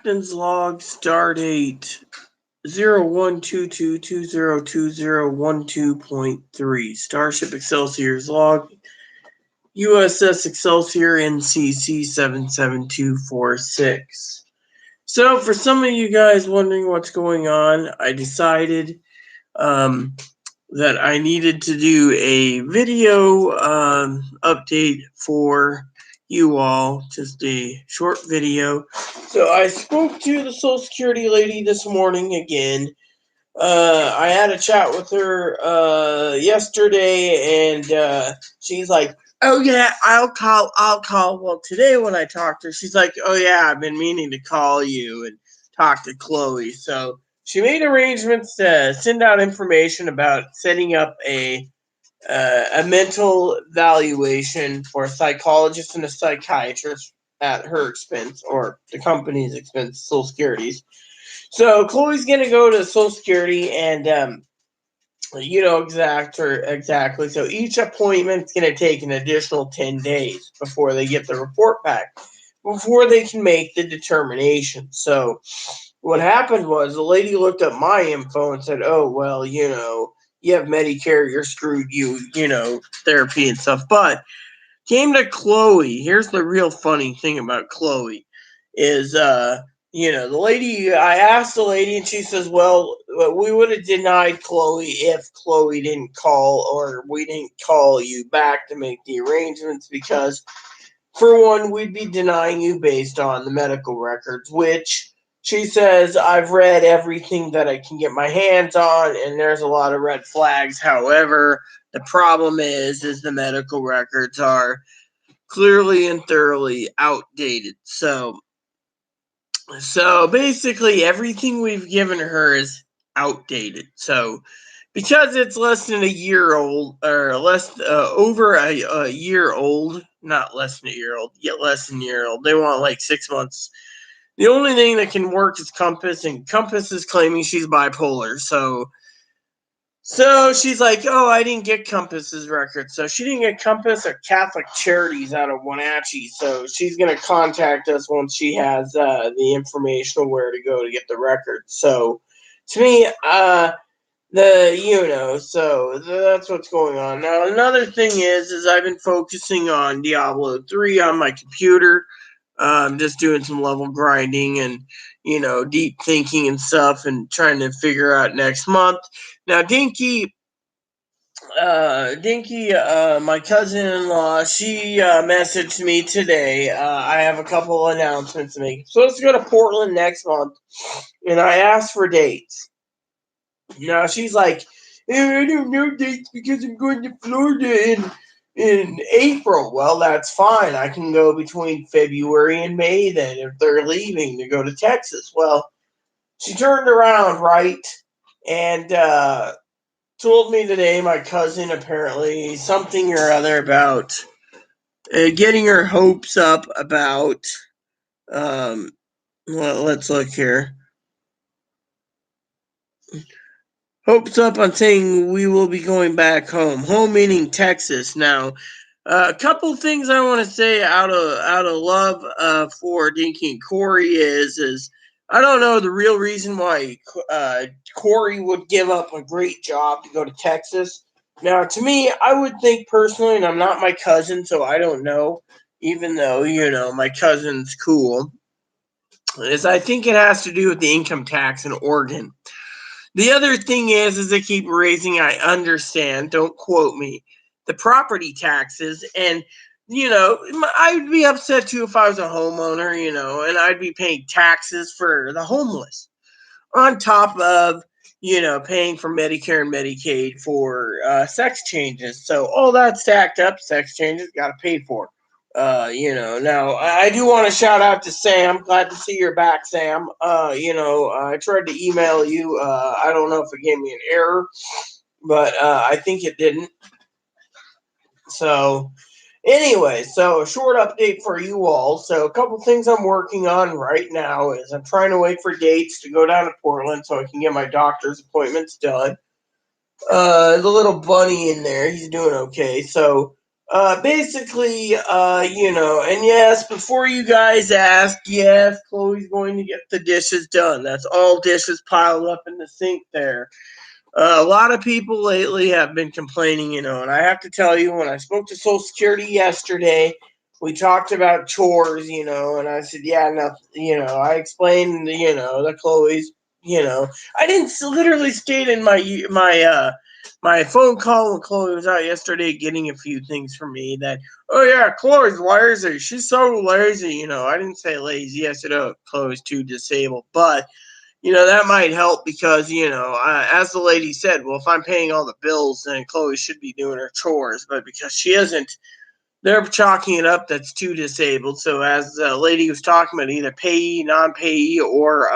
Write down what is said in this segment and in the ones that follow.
Captain's log, stardate 0122202012.3. Starship Excelsior's log, USS Excelsior NCC 77246. So, for some of you guys wondering what's going on, I decided that I needed to do a video update for you all, just a short video. So I spoke to the Social Security lady this morning again. I had a chat with her yesterday, and she's like, "Oh yeah, I'll call." Well, today when I talked to her, she's like, "Oh yeah, I've been meaning to call you and talk to Chloe." So she made arrangements to send out information about setting up a mental evaluation for a psychologist and a psychiatrist at her expense, or the company's expense, Social Security's. So Chloe's gonna go to Social Security, and exactly. So each appointment's gonna take an additional 10 days before they get the report back, before they can make the determination. So what happened was the lady looked up my info and said, "Oh well, you have Medicare, you're screwed, therapy and stuff." But came to Chloe. Here's the real funny thing about Chloe is, the lady, I asked the lady, and she says, "Well, we would have denied Chloe if Chloe didn't call, or we didn't call you back to make the arrangements, because for one, we'd be denying you based on the medical records," which she says, "I've read everything that I can get my hands on, and there's a lot of red flags. However, the problem is the medical records are clearly and thoroughly outdated." So basically everything we've given her is outdated. So because it's less than a year old, or over a year old, not less than a year old, yet less than a year old, they want like 6 months. The only thing that can work is Compass, and Compass is claiming she's bipolar. So she's like, "Oh, I didn't get Compass's record." So she didn't get Compass or Catholic Charities out of Wenatchee. So she's going to contact us once she has the information of where to go to get the record. So to me, so that's what's going on. Now, another thing is I've been focusing on Diablo 3 on my computer. Just doing some level grinding and, deep thinking and stuff, and trying to figure out next month. Now, Dinky, my cousin-in-law, she messaged me today. I have a couple announcements to make. So let's go to Portland next month, and I asked for dates. Now she's like, "I don't know dates because I'm going to Florida in April." Well, that's fine. I can go between February and May then, if they're leaving to go to Texas. Well, she turned around, right, and told me today, my cousin, apparently something or other about getting her hopes up about, well, let's look here. Hopes up on saying we will be going back home. Home meaning Texas. Now, a couple things I want to say out of love for Dinky and Corey is I don't know the real reason why Corey would give up a great job to go to Texas. Now, to me, I would think personally, and I'm not my cousin, so I don't know, even though, my cousin's cool, is I think it has to do with the income tax in Oregon. The other thing is they keep raising, I understand, don't quote me, the property taxes. And, I would be upset too if I was a homeowner, and I'd be paying taxes for the homeless on top of, paying for Medicare and Medicaid for sex changes. So all that stacked up, sex changes, got to pay for. Now I do want to shout out to Sam. Glad to see you're back, Sam. I tried to email you. I don't know if it gave me an error, but I think it didn't. So anyway, so a short update for you all. So a couple things I'm working on right now is I'm trying to wait for dates to go down to Portland so I can get my doctor's appointments done. The little bunny in there, he's doing okay. So Basically, and yes, before you guys ask, yes, Chloe's going to get the dishes done. That's all dishes piled up in the sink there. A lot of people lately have been complaining, and I have to tell you, when I spoke to Social Security yesterday, we talked about chores, and I said, yeah, no, I explained, that Chloe's, I didn't literally state in my phone call when Chloe was out yesterday getting a few things from me that, oh yeah, Chloe's lazy. She's so lazy, I didn't say lazy. I said, oh, Chloe's too disabled, but that might help because, as the lady said, well, if I'm paying all the bills, then Chloe should be doing her chores. But because she isn't, they're chalking it up that's too disabled. So, as the lady was talking about, either payee, non payee, or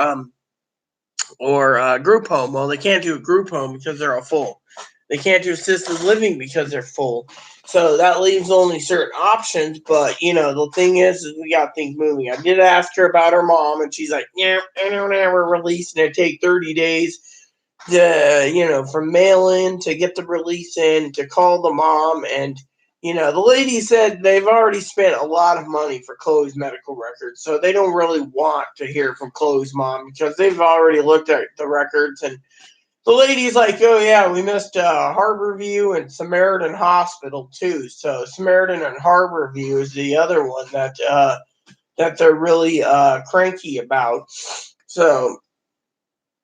group home. Well, they can't do a group home because they're all full. They can't do assisted living because they're full. So that leaves only certain options. But the thing is we got things moving. I did ask her about her mom, and she's like, "Yeah, I don't have a release, and it take 30 days to from mail in to get the release in to call the mom." And the lady said they've already spent a lot of money for Chloe's medical records, so they don't really want to hear from Chloe's mom because they've already looked at the records. And the lady's like, oh yeah, we missed Harborview and Samaritan Hospital too. So Samaritan and Harborview is the other one that they're really cranky about. So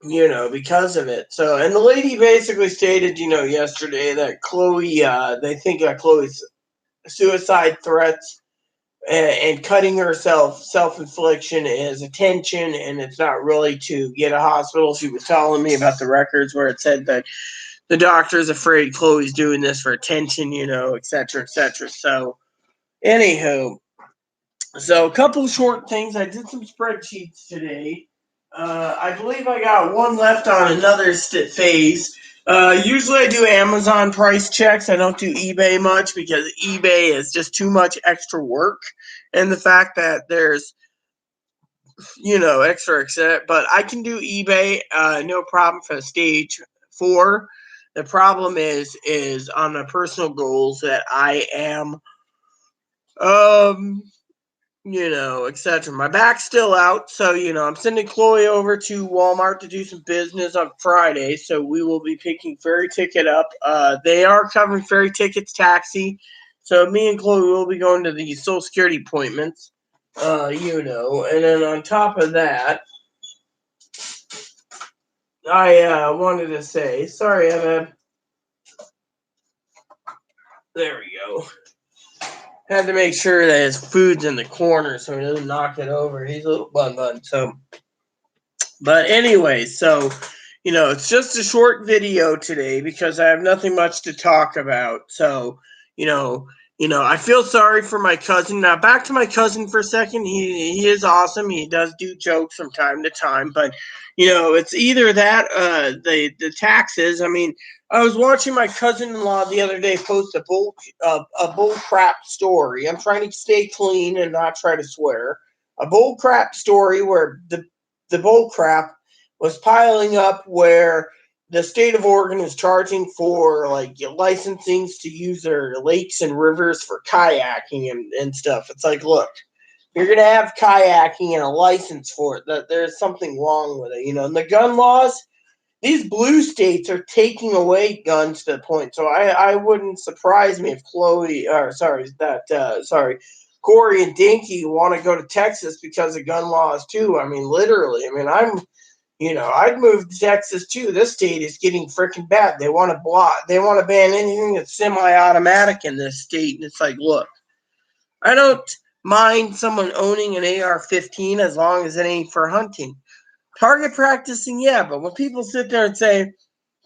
because of it. So, and the lady basically stated, yesterday that Chloe, they think that Chloe's suicide threats and cutting herself, self-infliction, is attention, and it's not really to get a hospital. She was telling me about the records where it said that the doctor's afraid Chloe's doing this for attention, et cetera, et cetera. So, anywho, so a couple short things. I did some spreadsheets today. I believe I got one left on another phase. Usually I do Amazon price checks. I don't do eBay much because eBay is just too much extra work. And the fact that there's, extra, but I can do eBay, no problem for stage 4. The problem is on the personal goals that I am, um, etc. My back's still out, so I'm sending Chloe over to Walmart to do some business on Friday. So we will be picking ferry ticket up. They are covering ferry tickets, taxi. So me and Chloe will be going to the Social Security appointments. And then on top of that, I wanted to say, sorry, Emma. There we go. Had to make sure that his food's in the corner so he doesn't knock it over. He's a little bun. So, but anyway, so it's just a short video today because I have nothing much to talk about. So, you know, I feel sorry for my cousin. Now, back to my cousin for a second. He is awesome. He does do jokes from time to time, but it's either that the taxes. I mean, I was watching my cousin-in-law the other day post a bull crap story. I'm trying to stay clean and not try to swear. A bull crap story where the bull crap was piling up, where the state of Oregon is charging for like licensings to use their lakes and rivers for kayaking and stuff. It's like, look, you're gonna have kayaking and a license for it. That there's something wrong with it, And the gun laws, these blue states are taking away guns to the point. So I wouldn't surprise me if Corey and Dinky want to go to Texas because of gun laws too. I mean, literally. I mean, I'd move to Texas too. This state is getting freaking bad. They want to ban anything that's semi-automatic in this state. And it's like, look, I don't mind someone owning an AR-15 as long as it ain't for hunting. Target practicing, yeah, but when people sit there and say,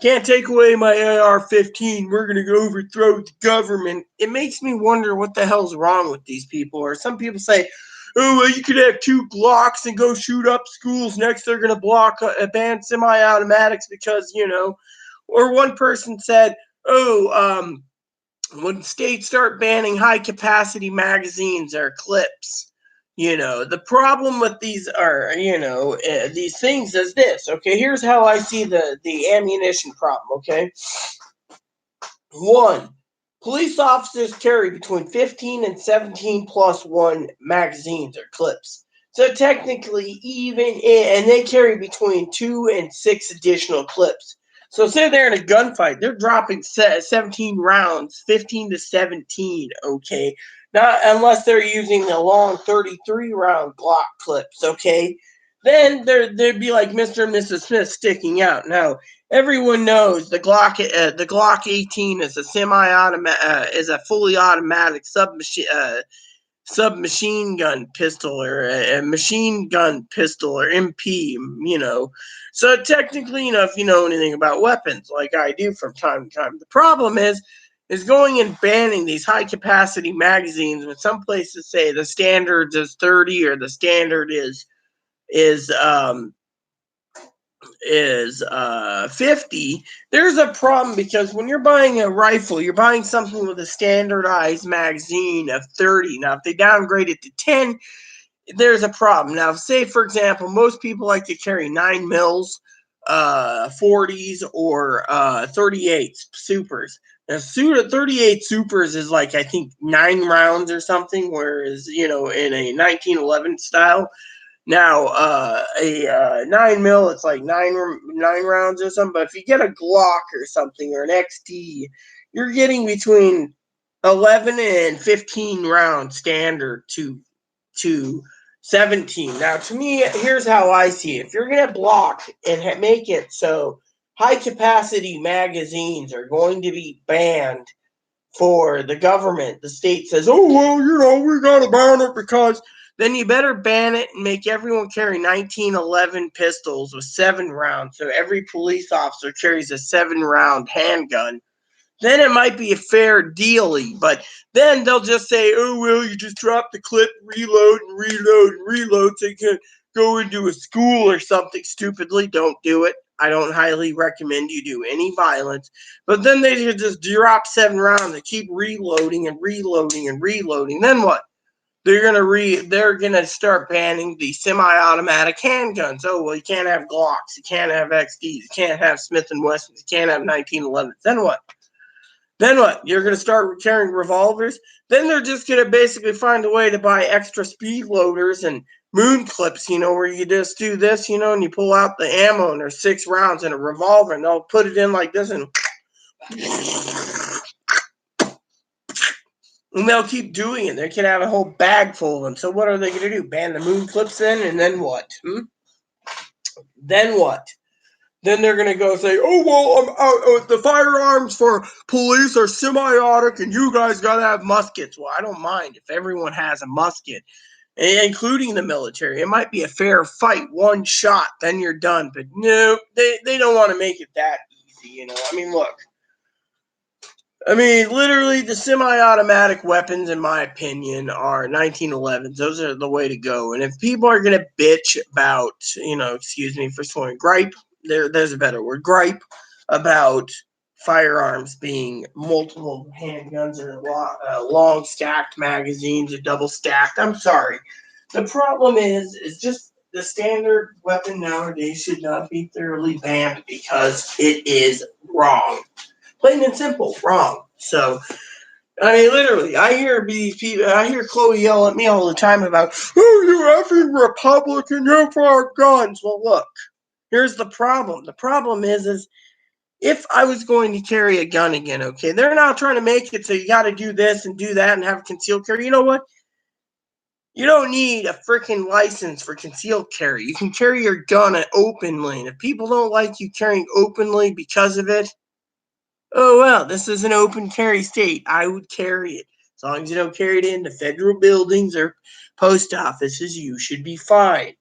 can't take away my AR-15, we're going to go overthrow the government, it makes me wonder what the hell's wrong with these people. Or some people say, oh, well, you could have 2 Glocks and go shoot up schools. Next, they're going to ban semi-automatics because, Or one person said, oh, when states start banning high-capacity magazines or clips, the problem with these are, these things is this. Okay, here's how I see the ammunition problem. Okay, one, Police officers carry between 15 and 17 plus one magazines or clips. So technically, and they carry between 2 and 6 additional clips. So say they're in a gunfight, they're dropping 17 rounds, 15 to 17. Okay, not unless they're using the long 33 round Glock clips. Okay, then there'd be like Mr. and Mrs. Smith sticking out. Now everyone knows the Glock 18 is a is a fully automatic submachine gun pistol or a machine gun pistol or MP, you know. So technically, if you know anything about weapons, like I do from time to time, the problem is going and banning these high capacity magazines when some places say the standard is 30 or the standard is um is 50. There's a problem because when you're buying a rifle, you're buying something with a standardized magazine of 30. Now if they downgrade it to 10, there's a problem. Now say for example, most people like to carry 9 mils, 40s, or 38s supers. Now 38 supers is like I think 9 rounds or something, whereas in a 1911 style, now, a 9 mil, it's like nine rounds or something. But if you get a Glock or something or an XD, you're getting between 11 and 15 rounds standard to 17. Now, to me, here's how I see it. If you're gonna block and make it so high capacity magazines are going to be banned for the government. The state says, oh, well, we got to ban it because then you better ban it and make everyone carry 1911 pistols with 7 rounds. So every police officer carries a 7 round handgun. Then it might be a fair dealy, but then they'll just say, oh, well, you just drop the clip, reload and reload and reload so you can go into a school or something stupidly. Don't do it. I don't highly recommend you do any violence. But then they just drop 7 rounds and keep reloading and reloading and reloading. Then what? They're gonna start banning the semi-automatic handguns. Oh well, you can't have Glocks, you can't have XDs, you can't have Smith and Wessons, you can't have 1911s. Then what? Then what? You're going to start carrying revolvers? Then they're just going to basically find a way to buy extra speed loaders and moon clips, where you just do this, and you pull out the ammo and there's 6 rounds in a revolver and they'll put it in like this and they'll keep doing it. They can have a whole bag full of them. So what are they going to do? Ban the moon clips then? And then what? Then what? Then they're going to go say, oh, well, the firearms for police are semi-automatic and you guys got to have muskets. Well, I don't mind if everyone has a musket, including the military. It might be a fair fight, one shot, then you're done. But no, they don't want to make it that easy, I mean, look. Literally, the semi-automatic weapons, in my opinion, are 1911s. Those are the way to go. And if people are going to bitch about, excuse me for swearing, gripe, there's a better word, gripe about firearms being multiple handguns or long stacked magazines or double stacked. I'm sorry. The problem is just the standard weapon nowadays should not be thoroughly banned because it is wrong. Plain and simple, wrong. So, literally, I hear Chloe yell at me all the time about, oh, you effing Republican, you're for guns. Well, look, here's the problem. The problem is if I was going to carry a gun again, okay, they're now trying to make it so you got to do this and do that and have concealed carry. You know what? You don't need a freaking license for concealed carry. You can carry your gun openly. And if people don't like you carrying openly because of it, oh, well, this is an open carry state. I would carry it. As long as you don't carry it into federal buildings or post offices, you should be fine.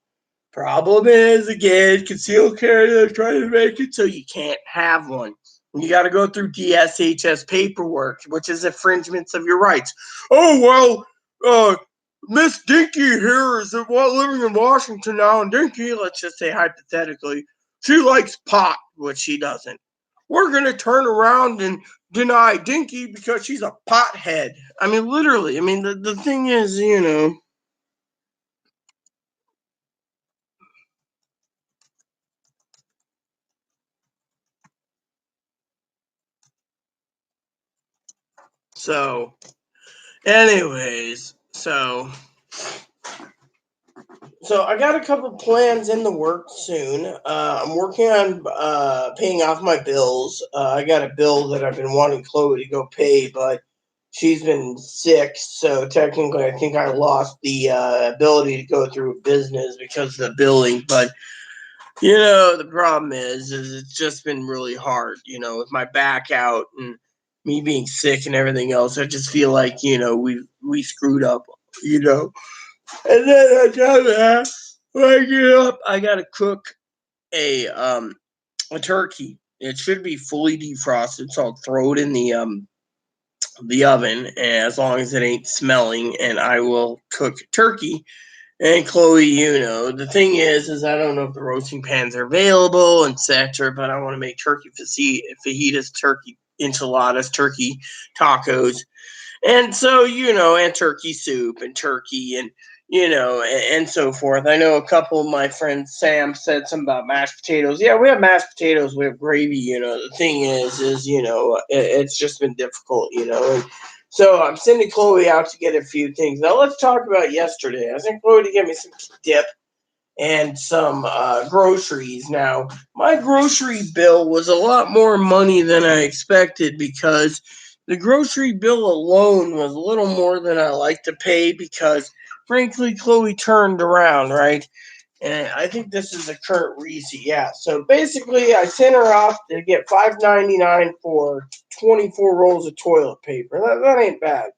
Problem is, again, concealed carry, they're trying to make it so you can't have one. You got to go through DSHS paperwork, which is infringements of your rights. Oh, well, Miss Dinky here is living in Washington now, and Dinky, let's just say hypothetically, she likes pot, which she doesn't. We're going to turn around and deny Dinky because she's a pothead. Literally. The thing is. So, anyways, so I got a couple plans in the works soon. I'm working on paying off my bills. I got a bill that I've been wanting Chloe to go pay, but she's been sick, so technically I think I lost the ability to go through business because of the billing. But the problem is it's just been really hard. With my back out and me being sick and everything else, I just feel like we screwed up. You know and then on top of that, when I get up, I gotta cook a turkey. It should be fully defrosted, so I'll throw it in the oven, and as long as it ain't smelling, and I will cook turkey. And Chloe, the thing is I don't know if the roasting pans are available, etc. But I want to make turkey fajitas, turkey enchiladas, turkey tacos, and so and turkey soup and turkey and and so forth. I know a couple of my friends, Sam said something about mashed potatoes. Yeah, we have mashed potatoes, we have gravy. The thing is it's just been difficult. And so I'm sending Chloe out to get a few things. Now let's talk about yesterday. I sent Chloe to get me some dip and some groceries. Now, my grocery bill was a lot more money than I expected because the grocery bill alone was a little more than I like to pay because, frankly, Chloe turned around, right? And I think this is the current reason. Yeah. So basically, I sent her off to get $5.99 for 24 rolls of toilet paper. That ain't bad.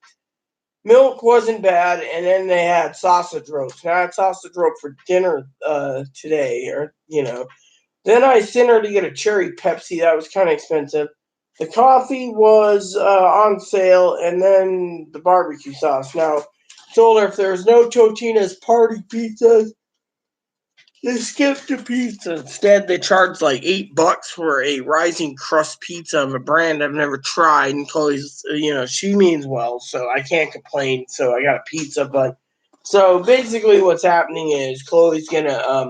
Milk wasn't bad, and then they had sausage roast. Now I had sausage roast for dinner today, Then I sent her to get a cherry Pepsi. That was kind of expensive. The coffee was on sale, and then the barbecue sauce. Now, told her if there's no Totino's party pizzas, they skipped the pizza. Instead, they charged like $8 for a rising crust pizza of a brand I've never tried. And Chloe's, she means well, so I can't complain. So I got a pizza, but so basically, what's happening is Chloe's gonna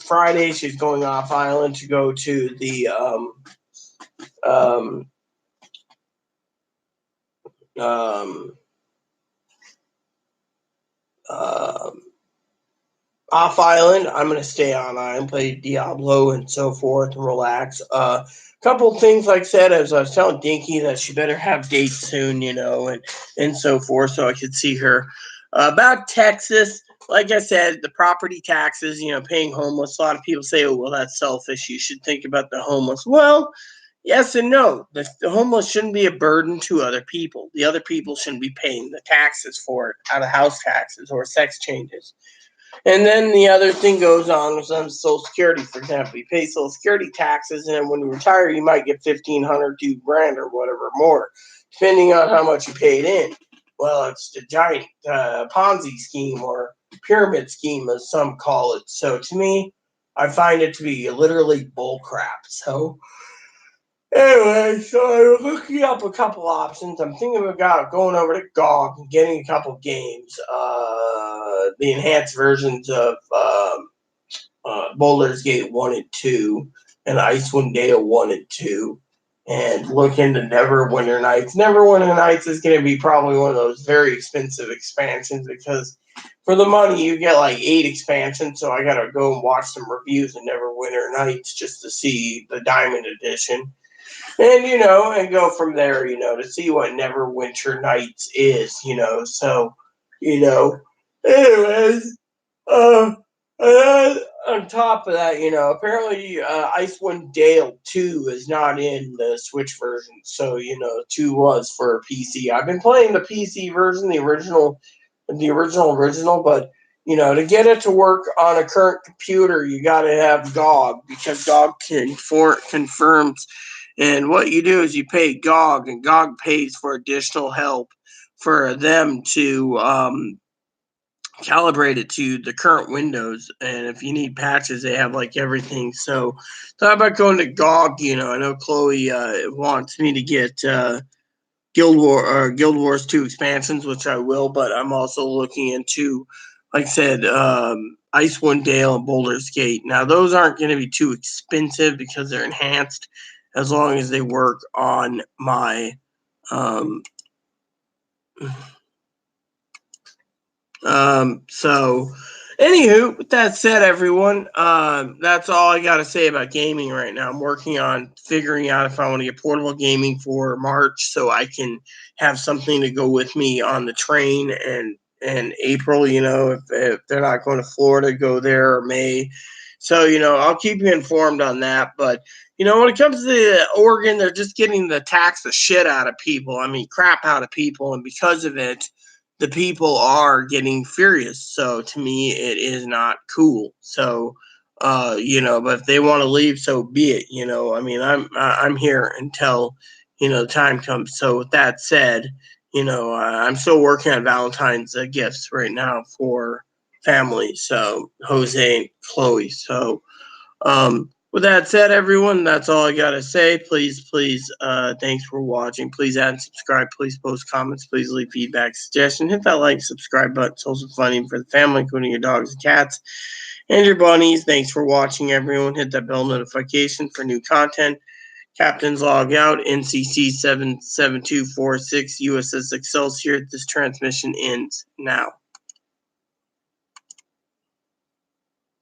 Friday she's going off island to go to the um um um off island. I'm gonna stay on island, play Diablo and so forth, and relax. Couple things like I said, as I was telling Dinky that she better have dates soon, and so forth, so I could see her. About Texas, like I said, the property taxes, paying homeless. A lot of people say, "Oh, well, that's selfish. You should think about the homeless." Well, yes and no. The homeless shouldn't be a burden to other people. The other people shouldn't be paying the taxes for it, out of house taxes or sex changes. And then the other thing goes on with Social Security, for example. You pay Social Security taxes, and then when you retire, you might get $1,500, $2,000, or whatever more, depending on how much you paid in. Well, it's the giant Ponzi scheme or pyramid scheme, as some call it. So to me, I find it to be literally bull crap. So anyway, so I'm looking up a couple options. I'm thinking about going over to GOG and getting a couple games. The enhanced versions of Baldur's Gate 1 and 2 and Icewind Dale 1 and 2. And look into Neverwinter Nights. Neverwinter Nights is going to be probably one of those very expensive expansions because for the money you get like 8 expansions. So I got to go and watch some reviews of Neverwinter Nights just to see the Diamond Edition. And and go from there, to see what Neverwinter Nights is, So, you know, anyways, uh, and on top of that, apparently Icewind Dale 2 is not in the Switch version, so 2 was for PC. I've been playing the PC version, the original, but to get it to work on a current computer, you got to have GOG because GOG confirms. And what you do is you pay GOG, and GOG pays for additional help for them to calibrate it to the current Windows. And if you need patches, they have like everything. So thought about going to GOG. I know Chloe wants me to get Guild Wars 2 expansions, which I will, but I'm also looking into, like I said, Icewind Dale and Baldur's Gate. Now those aren't going to be too expensive because they're enhanced as long as they work on my So, anywho, with that said, everyone, that's all I got to say about gaming right now. I'm working on figuring out if I want to get portable gaming for March so I can have something to go with me on the train and April, if they're not going to Florida, go there or May. So, I'll keep you informed on that. But, when it comes to Oregon, they're just getting to tax the shit out of people. I mean, crap out of people. And because of it, the people are getting furious. So to me, it is not cool. So, but if they want to leave, so be it. I mean, I'm here until the time comes. So with that said, I'm still working on Valentine's gifts right now for family. So Jose and Chloe. So with that said, everyone, that's all I gotta say. Please, thanks for watching. Please add and subscribe. Please post comments. Please leave feedback, suggestion. Hit that like, subscribe button. It's also funny for the family, including your dogs and cats and your bunnies. Thanks for watching, everyone. Hit that bell notification for new content. Captains log out. NCC 77246 USS Excelsior. This transmission ends now.